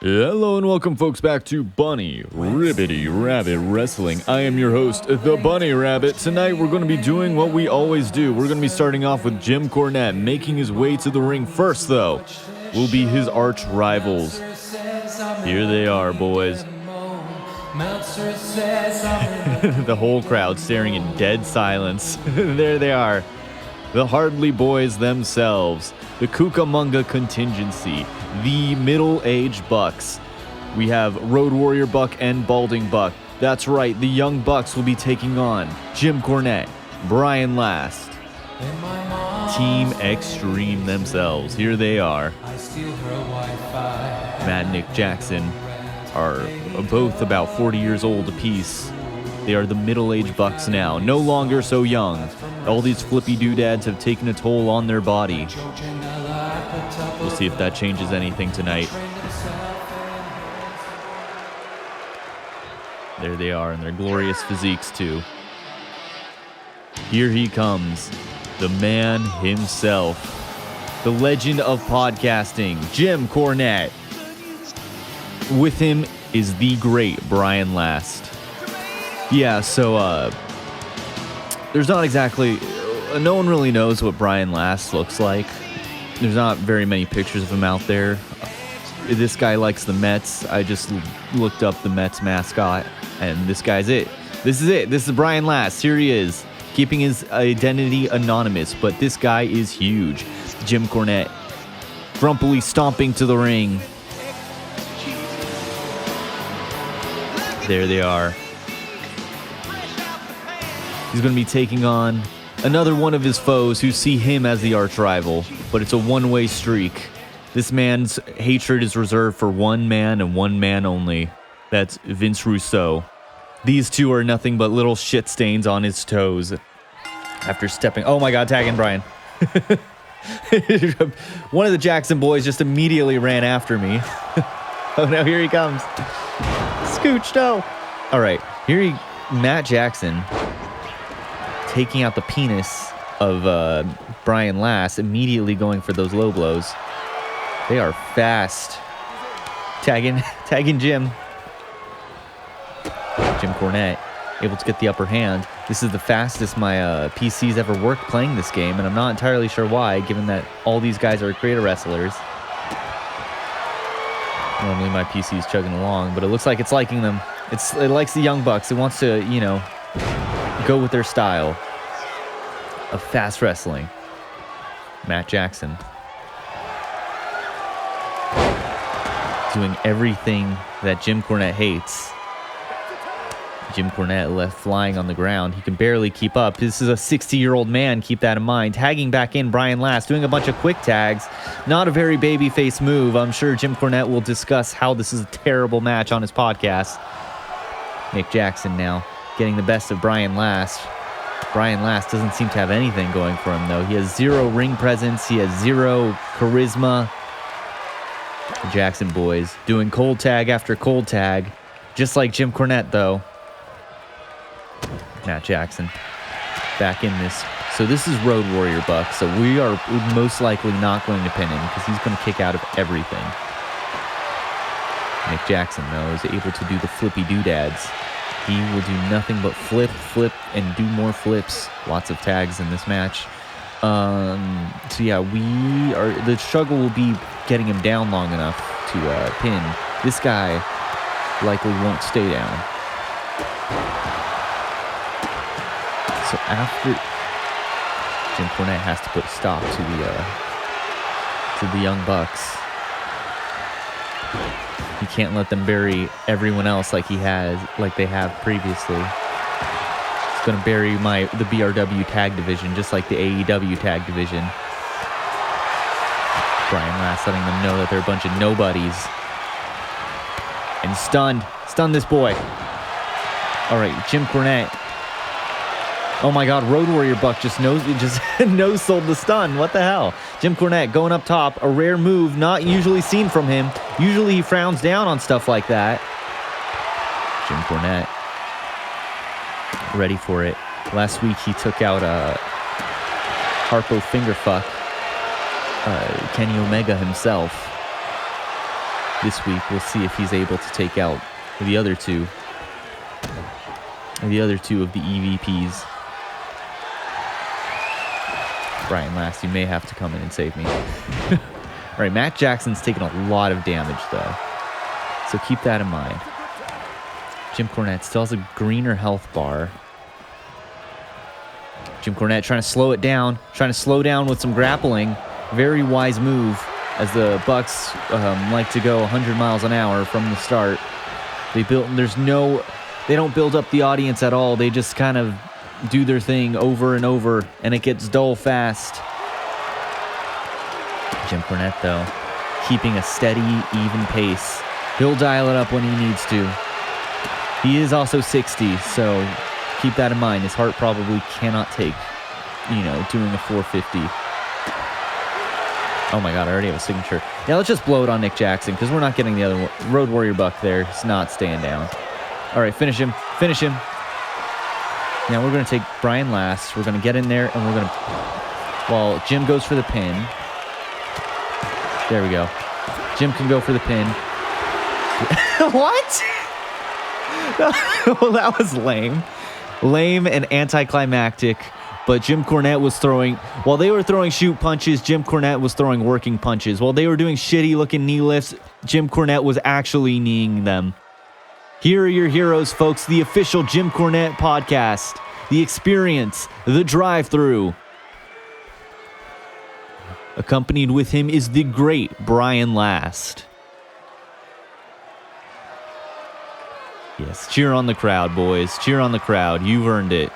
Hello and welcome folks back to Bunny Ribbity Rabbit Wrestling. I am your host, the Bunny Rabbit. Tonight we're going to be doing what we always do. We're going to be starting off with Jim Cornette. Making his way to the ring first though will be his arch rivals. Here they are, boys. The whole crowd staring in dead silence. There they are. The Hardly Boys themselves. The Cucamonga contingency. The middle-aged Bucks. We have Road Warrior Buck and Balding Buck. That's right, the Young Bucks will be taking on Jim Cornette, Brian Last. Team Extreme themselves. Here they are. Matt and Nick Jackson are both about 40 years old apiece. They are the middle-aged Bucks now, no longer so young. All these flippy doodads have taken a toll on their body. We'll see if that changes anything tonight. There they are in their glorious physiques too. Here he comes, the man himself, the legend of podcasting, Jim Cornette. With him is the great Brian Last. Yeah, so there's not exactly, no one really knows what Brian Last looks like. There's not very many pictures of him out there. This guy likes the Mets. I just looked up the Mets mascot, and this guy's it. This is it. This is Brian Last. Here he is, keeping his identity anonymous, but this guy is huge. Jim Cornette, grumpily stomping to the ring. There they are. He's going to be taking on another one of his foes who see him as the arch rival, but it's a one-way streak. This man's hatred is reserved for one man and one man only. That's Vince Russo. These two are nothing but little shit stains on his toes. After stepping... Oh my god, tagging Brian. One of the Jackson boys just immediately ran after me. Oh no, here he comes. Scooch, no. Alright, Matt Jackson... taking out the penis of Brian Last, immediately going for those low blows. They are fast. Tagging Jim. Jim Cornette, able to get the upper hand. This is the fastest my PC's ever worked playing this game, and I'm not entirely sure why, given that all these guys are creator wrestlers. Normally my PC is chugging along, but it looks like it's liking them. It likes the Young Bucks. It wants to, you know, go with their style of fast wrestling. Matt Jackson doing everything that Jim Cornette hates. Jim Cornette left flying on the ground. He can barely keep up. This is a 60-year-old man, keep that in mind. Tagging back in Brian Last, doing a bunch of quick tags. Not a very babyface move. I'm sure Jim Cornette will discuss how this is a terrible match on his podcast. Nick Jackson now getting the best of Brian Last. Brian Last doesn't seem to have anything going for him, though. He has zero ring presence. He has zero charisma. The Jackson boys doing cold tag after cold tag. Just like Jim Cornette, though. Matt Jackson back in this. So this is Road Warrior Buck. So we are most likely not going to pin him because he's going to kick out of everything. Nick Jackson, though, is able to do the flippy doodads. He will do nothing but flip, and do more flips. Lots of tags in this match. So yeah, the struggle will be getting him down long enough to pin. This guy likely won't stay down. So after Jim Cornette has to put a stop to the Young Bucks. He can't let them bury everyone else like they have previously. He's gonna bury the BRW tag division just like the AEW tag division. Brian Last letting them know that they're a bunch of nobodies. And stun this boy. All right, Jim Cornette. Oh my God, Road Warrior Buck just no-sold the stun. What the hell? Jim Cornette going up top, a rare move, not usually seen from him. Usually he frowns down on stuff like that. Jim Cornette, ready for it. Last week he took out Harpo Fingerfuck, Kenny Omega himself. this week. We'll see if he's able to take out the other two. The other two of the EVPs. Brian Last, you may have to come in and save me. All right, Matt Jackson's taking a lot of damage, though. So keep that in mind. Jim Cornette still has a greener health bar. Jim Cornette trying to slow it down. Trying to slow down with some grappling. Very wise move, as the Bucks like to go 100 miles an hour from the start. They don't build up the audience at all. They just kind of do their thing over and over, and it gets dull fast. Jim Cornette, though, keeping a steady, even pace. He'll dial it up when he needs to. He is also 60, so keep that in mind. His heart probably cannot take, doing a 450. Oh my God, I already have a signature. Yeah, let's just blow it on Nick Jackson, because we're not getting the other one. Road Warrior Buck there. He's not staying down. All right, finish him. Finish him. Now we're going to take Brian Last. We're going to get in there, and we're going to... Well, Jim goes for the pin. There we go. Jim can go for the pin. What? Well, that was lame. Lame and anticlimactic. But Jim Cornette was throwing... While they were throwing shoot punches, Jim Cornette was throwing working punches. While they were doing shitty-looking knee lifts, Jim Cornette was actually kneeing them. Here are your heroes, folks. The official Jim Cornette podcast. The experience. The drive-thru. Accompanied with him is the great Brian Last. Yes, cheer on the crowd, boys. Cheer on the crowd. You've earned it.